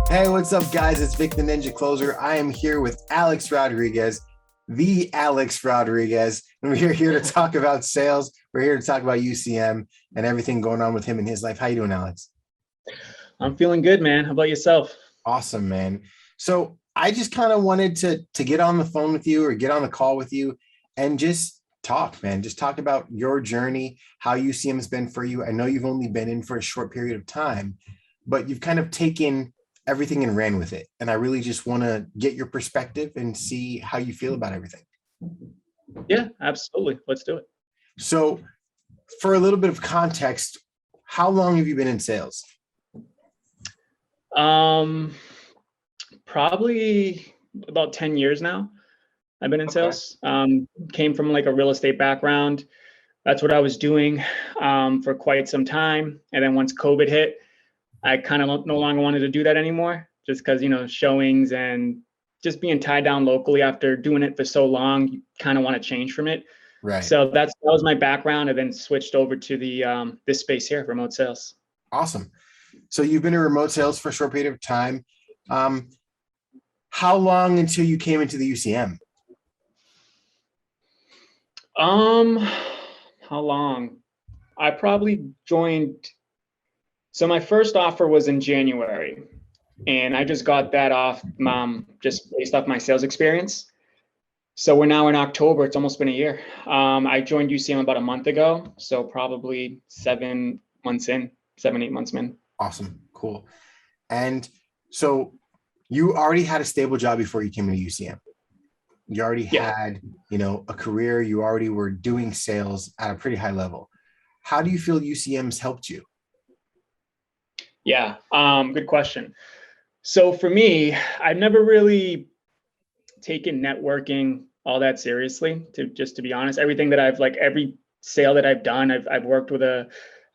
Hey, what's up, guys? It's Vic the Ninja Closer. I am here with Alex Rodriguez, the Alex Rodriguez, and we're here to talk about sales. We're here to talk about UCM and everything going on with him in his life. How you doing, Alex? I'm feeling good, man. How about yourself? Awesome, man. So I just kind of wanted to get on the phone with you or get on the call with you and just talk, man. Just talk about your journey, how UCM has been for you. I know you've only been in for a short period of time, but you've kind of taken everything and ran with it. And I really just want to get your perspective and see how you feel about everything. Yeah, absolutely. Let's do it. So, for a little bit of context, how long have you been in sales? Um, Probably about 10 years now. I've been in Okay. sales. Came from like a real estate background. That's what I was doing for quite some time. And then once COVID hit, I kind of no longer wanted to do that anymore, just because, showings and just being tied down locally after doing it for so long, you kind of want to change from it. Right. So that was my background, and then switched over to the this space here, remote sales. Awesome. So you've been in remote sales for a short period of time. Um, how long until you came into the UCM? Um, how long? I probably joined. So my first offer was in January, and I just got that off, just based off my sales experience. So we're now in October. It's almost been a year. I joined UCM about a month ago, so probably 7 months in, 7, 8 months in. Awesome. Cool. And so you already had a stable job before you came into UCM. You already Yeah, had, a career. You already were doing sales at a pretty high level. How do you feel UCM's helped you? yeah. Good question. So for me, I've never really taken networking all that seriously, to be honest. Everything that every sale that I've done, I've worked with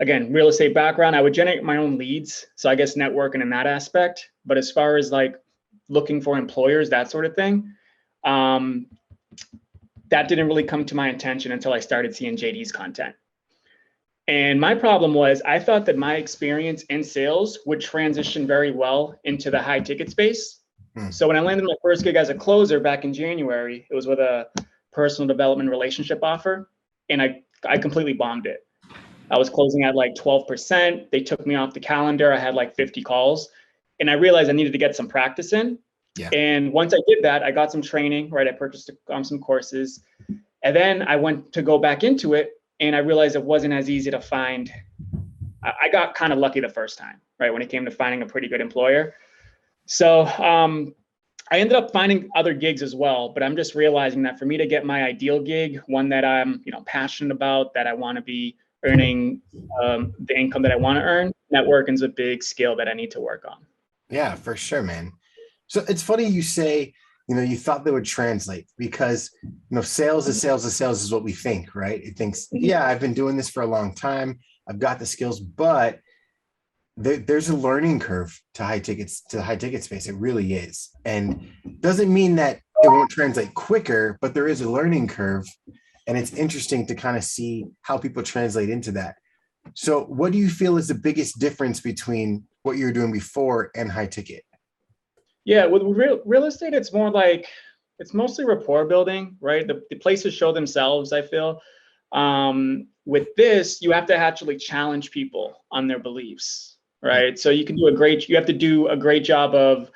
again, real estate background. I would generate my own leads. So I guess networking in that aspect. But as far as like looking for employers, that sort of thing, um, that didn't really come to my attention until I started seeing JD's content. And my problem was I thought that my experience in sales would transition very well into the high ticket space. Hmm. So when I landed my first gig as a closer back in January, it was with a personal development relationship offer, and I completely bombed it. I was closing at like 12%. They took me off the calendar. I had like 50 calls, and I realized I needed to get some practice in. Yeah. And once I did that, I got some training, right? I purchased some courses, and then I went to go back into it, and I realized it wasn't as easy to find. I got kind of lucky the first time, right? When it came to finding a pretty good employer. So I ended up finding other gigs as well, but I'm just realizing that for me to get my ideal gig, one that I'm passionate about, that I want to be earning the income that I want to earn, networking is a big skill that I need to work on. Yeah, for sure, man. So it's funny you say, you thought they would translate because, sales is sales is sales is what we think, right? It thinks, yeah, I've been doing this for a long time. I've got the skills, but there's a learning curve to the high ticket space. It really is. And doesn't mean that it won't translate quicker, but there is a learning curve. And it's interesting to kind of see how people translate into that. So what do you feel is the biggest difference between what you were doing before and high ticket? Yeah, with real estate, it's more like it's mostly rapport building, right? The places show themselves, I feel. With this, you have to actually challenge people on their beliefs, right? So you have to do a great job of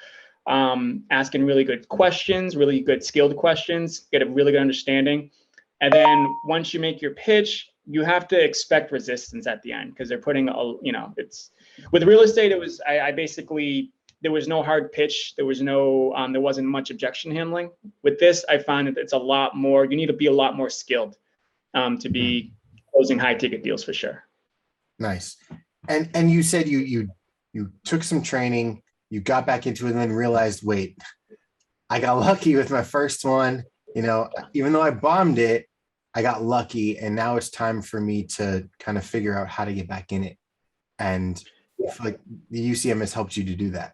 asking really good questions, really good skilled questions, get a really good understanding. And then once you make your pitch, you have to expect resistance at the end because they're putting it's with real estate, I basically there was no hard pitch. There wasn't much objection handling. With this, I find that it's a lot more, you need to be a lot more skilled to be closing high ticket deals for sure. Nice. And you said you took some training, you got back into it and then realized, wait, I got lucky with my first one. Even though I bombed it, I got lucky. And now it's time for me to kind of figure out how to get back in it. And I feel like the UCM has helped you to do that.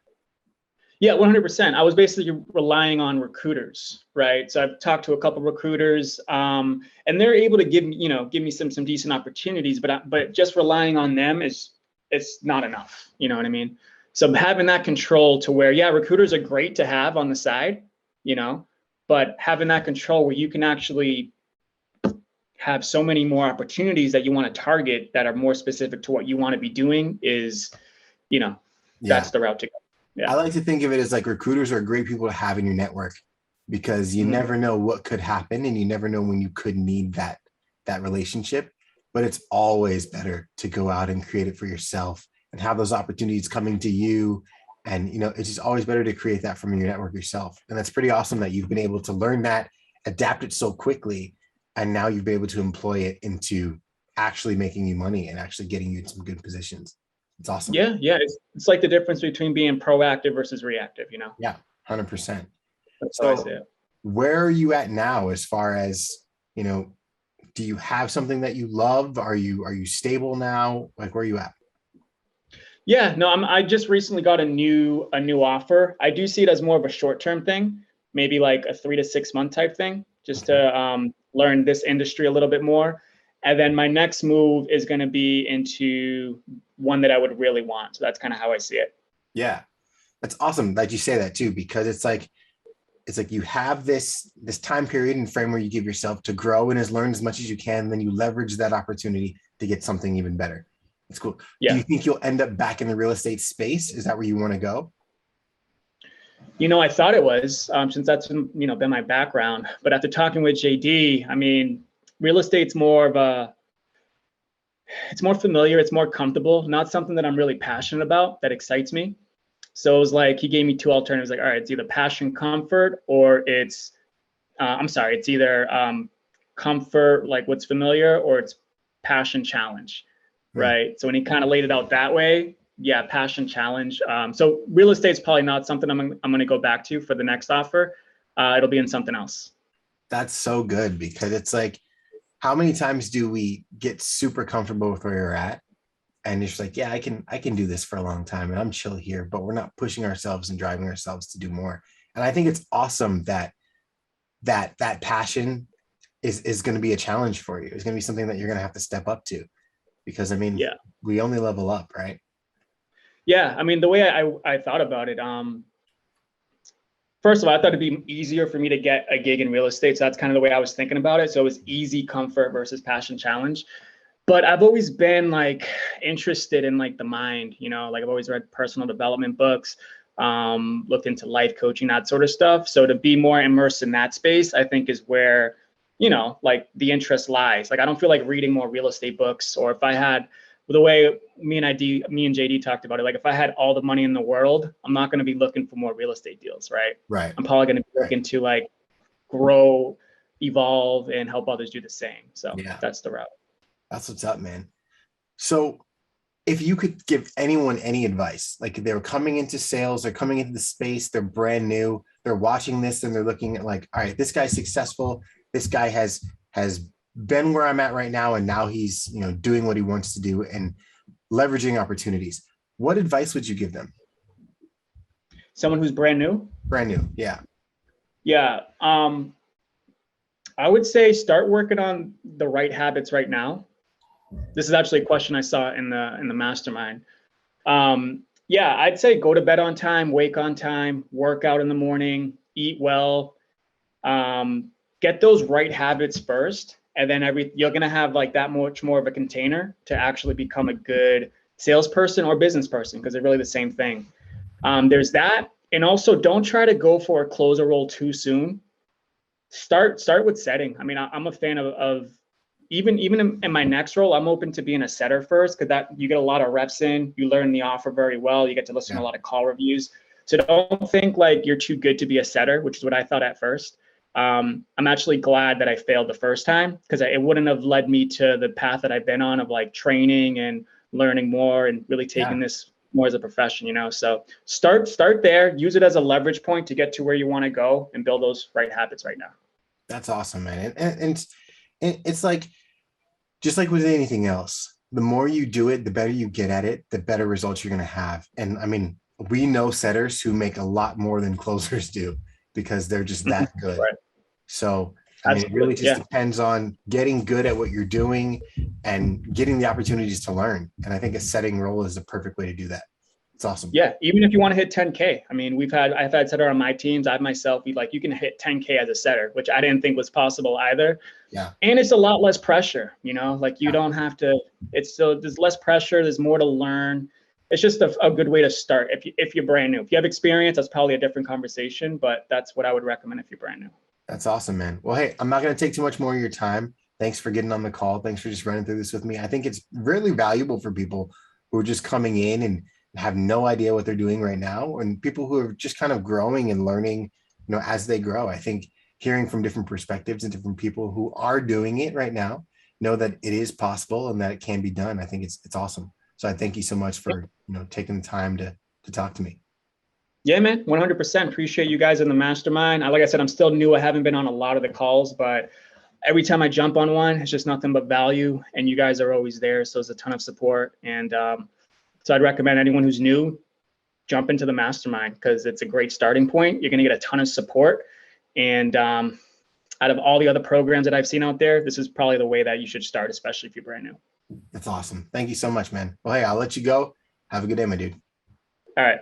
Yeah, 100%. I was basically relying on recruiters, right? So I've talked to a couple of recruiters, and they're able to give me some decent opportunities, but just relying on them is it's not enough. You know what I mean? So having that control to where, yeah, recruiters are great to have on the side, you know, but having that control where you can actually have so many more opportunities that you want to target that are more specific to what you want to be doing is, you know, Yeah. that's the route to go. I Yeah. like to think of it as like recruiters are great people to have in your network because you Mhm. never know what could happen and you never know when you could need that relationship. But it's always better to go out and create it for yourself and have those opportunities coming to you. And it's just always better to create that from your network yourself. And that's pretty awesome that you've been able to learn that, adapt it so quickly, and now you've been able to employ it into actually making you money and actually getting you in some good positions. It's awesome. Yeah. Yeah. It's like the difference between being proactive versus reactive, you know, Yeah, 100%. that's how I see So it. where are you at now as far as, you know, do you have something that you love? Are you stable now? Like where are you at? Yeah, no, I just recently got a new offer. I do see it as more of a short-term thing, maybe like a 3 to 6 month type thing, just Okay. to learn this industry a little bit more. And then my next move is going to be into one that I would really want. So that's kind of how I see it. Yeah. That's awesome that you say that too, because it's like you have this time period and frame where you give yourself to grow and learn as much as you can, then you leverage that opportunity to get something even better. It's cool. Do you Yeah. think you'll end up back in the real estate space? Is that where you want to go? I thought it was, since that's been my background. But after talking with JD, I mean, real estate's more of a it's more familiar, it's more comfortable, not something that I'm really passionate about that excites me. So it was like he gave me two alternatives. Like, all right, it's either passion, comfort, or it's I'm sorry, it's either comfort, like what's familiar, or it's passion, challenge, Hmm. right? So when he kind of laid it out that way, yeah, passion, challenge. So real estate's probably not something I'm going to go back to for the next offer. It'll be in something else. That's so good because it's like, how many times do we get super comfortable with where you're at? And it's like, yeah, I can do this for a long time and I'm chill here, but we're not pushing ourselves and driving ourselves to do more. And I think it's awesome that passion is going to be a challenge for you. It's going to be something that you're going to have to step up to because I mean, Yeah, we only level up, right? yeah. I mean, the way I thought about it, first of all, I thought it'd be easier for me to get a gig in real estate. So that's kind of the way I was thinking about it. So it was easy comfort versus passion challenge. But I've always been like interested in like the mind, like I've always read personal development books, looked into life coaching, that sort of stuff. So to be more immersed in that space, I think is where, like the interest lies. Like I don't feel like reading more real estate books, or if I had the way me and JD talked about it, like if I had all the money in the world, I'm not going to be looking for more real estate deals, right? Right. I'm probably going to be Right. looking to like grow, evolve, and help others do the same. So Yeah. that's the route. That's what's up, man. So if you could give anyone any advice, like they're coming into sales, they're coming into the space, they're brand new, they're watching this and they're looking at like, all right, this guy's successful. This guy has been where I'm at right now, and now he's doing what he wants to do and leveraging opportunities. What advice would you give them? Someone who's brand new. Brand new, yeah. Yeah. I would say start working on the right habits right now. This is actually a question I saw in the mastermind. Yeah, I'd say go to bed on time, wake on time, work out in the morning, eat well, get those right habits first, and then you're gonna have like that much more of a container to actually become a good salesperson or business person, because they're really the same thing. There's that, and also don't try to go for a closer role too soon. Start with setting. I mean, I'm a fan of even in my next role, I'm open to being a setter first, because that you get a lot of reps in, you learn the offer very well, you get to listen to Yeah. a lot of call reviews. So don't think like you're too good to be a setter, which is what I thought at first. I'm actually glad that I failed the first time, because it wouldn't have led me to the path that I've been on of like training and learning more and really taking Yeah. this more as a profession. So start there, use it as a leverage point to get to where you want to go and build those right habits right now. That's awesome, man. And it's like, just like with anything else, the more you do it, the better you get at it, the better results you're going to have. And I mean, we know setters who make a lot more than closers do because they're just that good. Right. So, I mean, it really Absolutely. just Yeah. depends on getting good at what you're doing and getting the opportunities to learn. And I think a setting role is the perfect way to do that. It's awesome. Yeah, even if you want to hit 10K. I mean, I've had setter on my teams. I myself, you can hit 10K as a setter, which I didn't think was possible either. Yeah. And it's a lot less pressure, like you Yeah. don't have to, there's less pressure. There's more to learn. It's just a good way to start. If you're brand new, if you have experience, that's probably a different conversation, but that's what I would recommend if you're brand new. That's awesome, man. Well, hey, I'm not going to take too much more of your time. Thanks for getting on the call. Thanks for just running through this with me. I think it's really valuable for people who are just coming in and have no idea what they're doing right now, and people who are just kind of growing and learning, as they grow. I think hearing from different perspectives and different people who are doing it right now know that it is possible and that it can be done. I think it's awesome. So I thank you so much for, taking the time to talk to me. Yeah, man, 100%. Appreciate you guys in the mastermind. Like I said, I'm still new. I haven't been on a lot of the calls, but every time I jump on one, it's just nothing but value. And you guys are always there. So it's a ton of support. And so I'd recommend anyone who's new, jump into the mastermind because it's a great starting point. You're going to get a ton of support. And out of all the other programs that I've seen out there, this is probably the way that you should start, especially if you're brand new. That's awesome. Thank you so much, man. Well, hey, I'll let you go. Have a good day, my dude. All right.